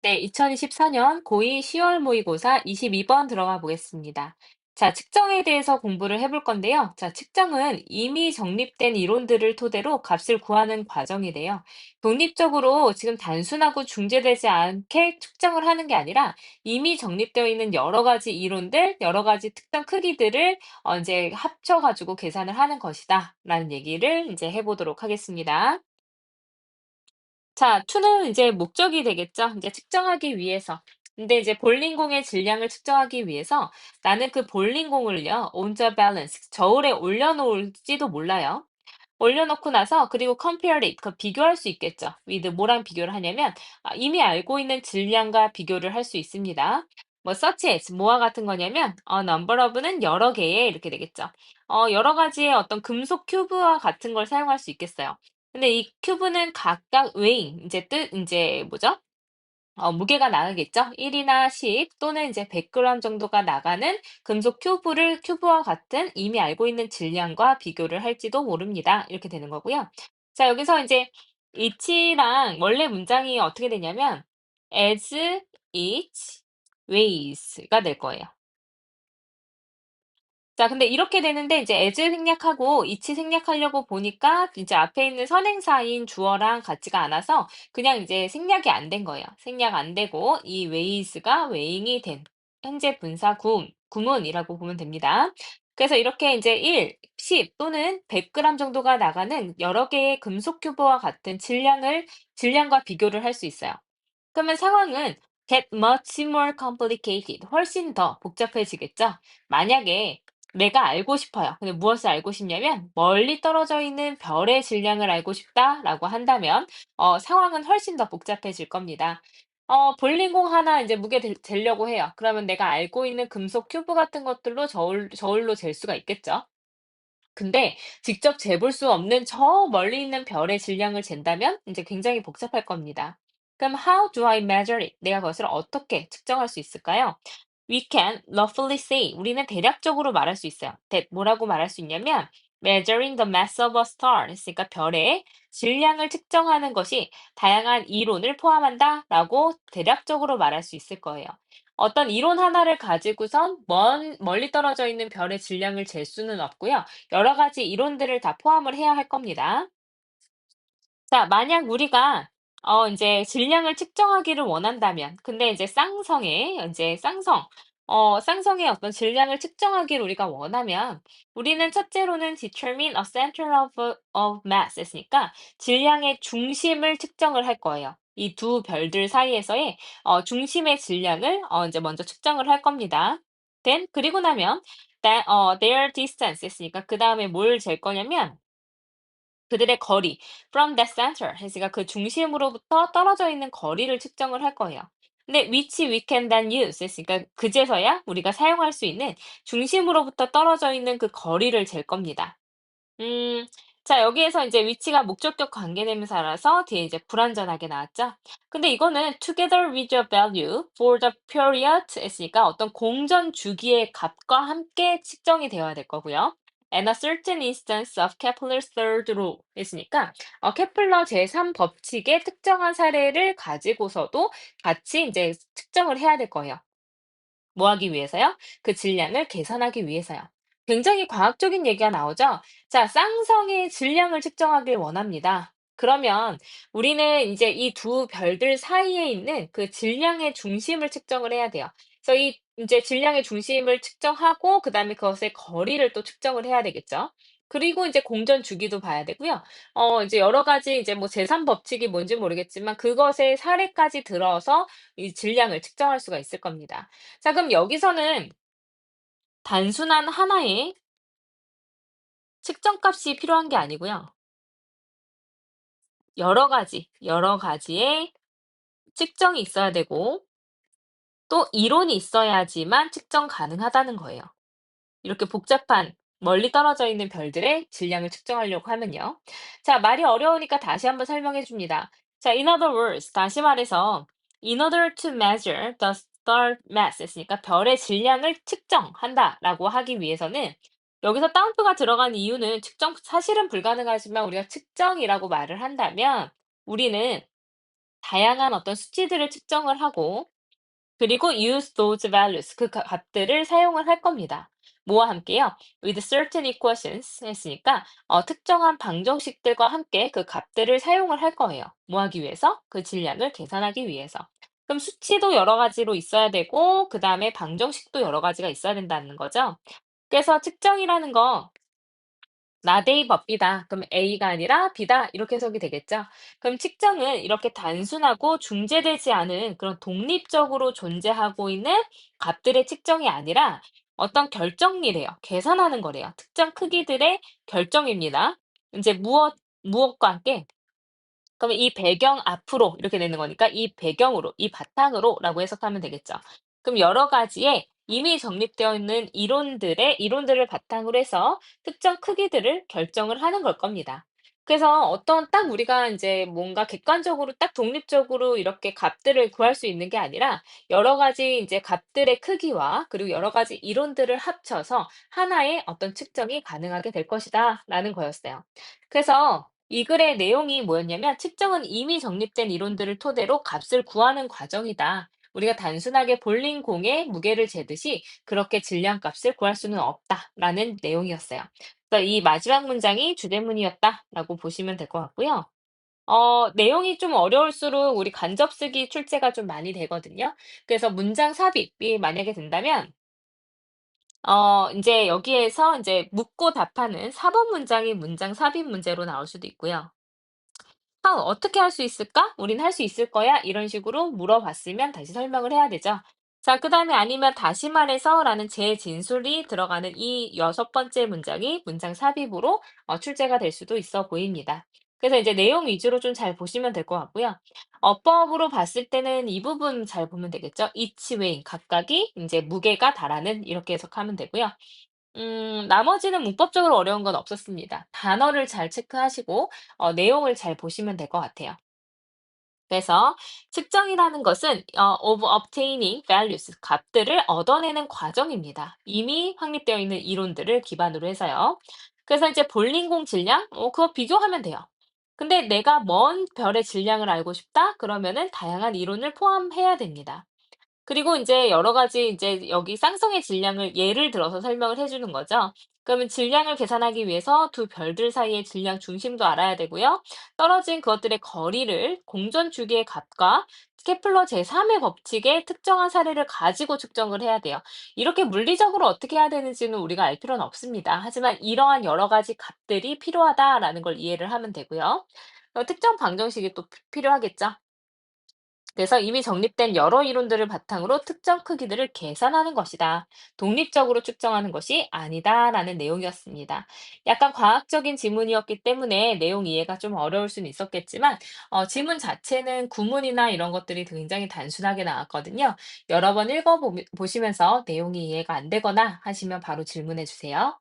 네, 2024년 고2 10월 모의고사 22번 들어가 보겠습니다. 자, 측정에 대해서 공부를 해볼 건데요. 자, 측정은 이미 정립된 이론들을 토대로 값을 구하는 과정이래요. 독립적으로 지금 단순하고 중재되지 않게 측정을 하는 게 아니라 이미 정립되어 있는 여러 가지 이론들, 여러 가지 특정 크기들을 이제 합쳐가지고 계산을 하는 것이다. 라는 얘기를 이제 해보도록 하겠습니다. 자, to는 이제 목적이 되겠죠. 이제 측정하기 위해서. 근데 이제 볼링공의 질량을 측정하기 위해서 나는 그 볼링공을요, on the balance, 저울에 올려놓을지도 몰라요. 올려놓고 나서 그리고 compare it, 그 비교할 수 있겠죠. with 뭐랑 비교를 하냐면 이미 알고 있는 질량과 비교를 할 수 있습니다. 뭐 such as 뭐와 같은 거냐면 number of는 여러 개의 이렇게 되겠죠. 여러 가지의 어떤 금속 큐브와 같은 걸 사용할 수 있겠어요. 근데 이 큐브는 각각 weighing, 이제 뭐죠? 무게가 나가겠죠? 1이나 10 또는 이제 100g 정도가 나가는 금속 큐브와 같은 이미 알고 있는 질량과 비교를 할지도 모릅니다. 이렇게 되는 거고요. 자, 여기서 이제 each랑 원래 문장이 어떻게 되냐면 as each weighs가 될 거예요. 자, 근데 이렇게 되는데 이제 as 생략하고 each 생략하려고 보니까 이제 앞에 있는 선행사인 주어랑 같지가 않아서 그냥 이제 생략이 안 된 거예요. 생략 안 되고 이 weights가 weighing이 된 현재 분사 구문이라고 보면 됩니다. 그래서 이렇게 이제 1, 10 또는 100g 정도가 나가는 여러 개의 금속 큐브와 같은 질량과 비교를 할 수 있어요. 그러면 상황은 get much more complicated. 훨씬 더 복잡해지겠죠? 만약에 내가 알고 싶어요. 근데 무엇을 알고 싶냐면 멀리 떨어져 있는 별의 질량을 알고 싶다라고 한다면 상황은 훨씬 더 복잡해질 겁니다. 볼링공 하나 이제 무게 재려고 해요. 그러면 내가 알고 있는 금속 큐브 같은 것들로 저울로 잴 수가 있겠죠? 근데 직접 재볼 수 없는 저 멀리 있는 별의 질량을 잰다면 이제 굉장히 복잡할 겁니다. 그럼 how do I measure it? 내가 그것을 어떻게 측정할 수 있을까요? We can roughly say, 우리는 대략적으로 말할 수 있어요. that 뭐라고 말할 수 있냐면 measuring the mass of a star, 그러니까 별의 질량을 측정하는 것이 다양한 이론을 포함한다라고 대략적으로 말할 수 있을 거예요. 어떤 이론 하나를 가지고선 멀리 떨어져 있는 별의 질량을 잴 수는 없고요. 여러 가지 이론들을 다 포함을 해야 할 겁니다. 자, 만약 우리가 인제 질량을 측정하기를 원한다면 근데 이제 쌍성의 어떤 질량을 측정하기를 우리가 원하면 우리는 첫째로는 determine a center of mass 했으니까 질량의 중심을 측정을 할 거예요. 이 두 별들 사이에서의 중심의 질량을 인제 먼저 측정을 할 겁니다. 그리고 나면 their distance 했으니까 그다음에 뭘 잴 거냐면 그들의 거리 from that center 그러니까 그 중심으로부터 떨어져 있는 거리를 측정을 할 거예요. 근데 which we can then use 그러니까 그제서야 우리가 사용할 수 있는 중심으로부터 떨어져 있는 그 거리를 잴 겁니다. 음, 자, 여기에서 이제 위치가 목적격 관계대명사라서 뒤에 이제 불완전하게 나왔죠? 근데 이거는 together with a value for the period 했으니까 어떤 공전 주기의 값과 함께 측정이 되어야 될 거고요. And a certain instance of Kepler's third law 했으니까 케플러 제3 법칙의 특정한 사례를 가지고서도 같이 이제 측정을 해야 될 거예요. 뭐 하기 위해서요? 그 질량을 계산하기 위해서요. 굉장히 과학적인 얘기가 나오죠? 자, 쌍성의 질량을 측정하길 원합니다. 그러면 우리는 이제 이 두 별들 사이에 있는 그 질량의 중심을 측정을 해야 돼요. 그래서 이 이제 질량의 중심을 측정하고 그다음에 그것의 거리를 또 측정을 해야 되겠죠. 그리고 이제 공전 주기도 봐야 되고요. 이제 여러 가지 이제 뭐 제3 법칙이 뭔지 모르겠지만 그것의 사례까지 들어서 이 질량을 측정할 수가 있을 겁니다. 자, 그럼 여기서는 단순한 하나의 측정값이 필요한 게 아니고요. 여러 가지의 측정이 있어야 되고 또 이론이 있어야지만 측정 가능하다는 거예요. 이렇게 복잡한 멀리 떨어져 있는 별들의 질량을 측정하려고 하면요. 자, 말이 어려우니까 다시 한번 설명해 줍니다. 자, in other words, 다시 말해서 in order to measure the star mass 했으니까 별의 질량을 측정한다라고 하기 위해서는 여기서 다운표가 들어간 이유는 사실은 불가능하지만 우리가 측정이라고 말을 한다면 우리는 다양한 어떤 수치들을 측정을 하고 그리고 use those values 그 값들을 사용을 할 겁니다. 뭐와 함께요? with certain equations 했으니까 특정한 방정식들과 함께 그 값들을 사용을 할 거예요. 뭐 하기 위해서? 그 질량을 계산하기 위해서. 그럼 수치도 여러 가지로 있어야 되고 그다음에 방정식도 여러 가지가 있어야 된다는 거죠. 그래서 측정이라는 거 나데이 법이다. 그럼 A가 아니라 B다. 이렇게 해석이 되겠죠. 그럼 측정은 이렇게 단순하고 중재되지 않은 그런 독립적으로 존재하고 있는 값들의 측정이 아니라 어떤 결정이래요. 계산하는 거래요. 특정 크기들의 결정입니다. 이제 무엇과 함께 그러면 이 배경 앞으로 이렇게 되는 거니까 이 배경으로, 이 바탕으로라고 해석하면 되겠죠. 그럼 여러 가지의 이미 정립되어 있는 이론들을 바탕으로 해서 특정 크기들을 결정을 하는 걸 겁니다. 그래서 어떤 딱 우리가 이제 뭔가 객관적으로 딱 독립적으로 이렇게 값들을 구할 수 있는 게 아니라 여러 가지 이제 값들의 크기와 그리고 여러 가지 이론들을 합쳐서 하나의 어떤 측정이 가능하게 될 것이다라는 거였어요. 그래서 이 글의 내용이 뭐였냐면 측정은 이미 정립된 이론들을 토대로 값을 구하는 과정이다. 우리가 단순하게 볼링 공의 무게를 재듯이 그렇게 질량값을 구할 수는 없다라는 내용이었어요. 그래서 이 마지막 문장이 주제문이었다라고 보시면 될 것 같고요. 내용이 좀 어려울수록 우리 간접쓰기 출제가 좀 많이 되거든요. 그래서 문장 삽입이 만약에 된다면 인제 여기에서 인제 묻고 답하는 4번 문장이 문장 삽입 문제로 나올 수도 있고요. "How 어떻게 할 수 있을까? 우린 할 수 있을 거야." 이런 식으로 물어봤으면 다시 설명을 해야 되죠. 자 그다음에 아니면 "다시 말해서"라는 재진술이 들어가는 이 여섯 번째 문장이 문장 삽입으로 출제가 될 수도 있어 보입니다. 그래서 이제 내용 위주로 좀 잘 보시면 될 것 같고요. 어법으로 봤을 때는 이 부분 잘 보면 되겠죠. each weighing 각각이 인제 무게가 다라는 이렇게 해석하면 되고요. 나머지는 문법적으로 어려운 건 없었습니다. 단어를 잘 체크하시고 내용을 잘 보시면 될 것 같아요. 그래서 측정이라는 것은 of obtaining values, 값들을 얻어내는 과정입니다. 이미 확립되어 있는 이론들을 기반으로 해서요. 그래서 이제 볼링공 질량, 그거 비교하면 돼요. 근데 내가 먼 별의 질량을 알고 싶다? 그러면은 다양한 이론을 포함해야 됩니다. 그리고 인제 여러 가지 인제 여기 쌍성의 질량을 예를 들어서 설명을 해 주는 거죠. 그러면 질량을 계산하기 위해서 두 별들 사이의 질량 중심도 알아야 되고요. 떨어진 그것들의 거리를 공전 주기의 값과 케플러 제3의 법칙의 특정한 사례를 가지고 측정을 해야 돼요. 이렇게 물리적으로 어떻게 해야 되는지는 우리가 알 필요는 없습니다. 하지만 이러한 여러 가지 값들이 필요하다라는 걸 이해를 하면 되고요. 특정 방정식이 또 필요하겠죠. 그래서 이미 정립된 여러 이론들을 바탕으로 특정 크기들을 계산하는 것이다. 독립적으로 측정하는 것이 아니다라는 내용이었습니다. 약간 과학적인 지문이었기 때문에 내용 이해가 좀 어려울 수는 있었겠지만, 지문 자체는 구문이나 이런 것들이 굉장히 단순하게 나왔거든요. 여러 번 읽어보시면서 내용이 이해가 안 되거나 하시면 바로 질문해 주세요.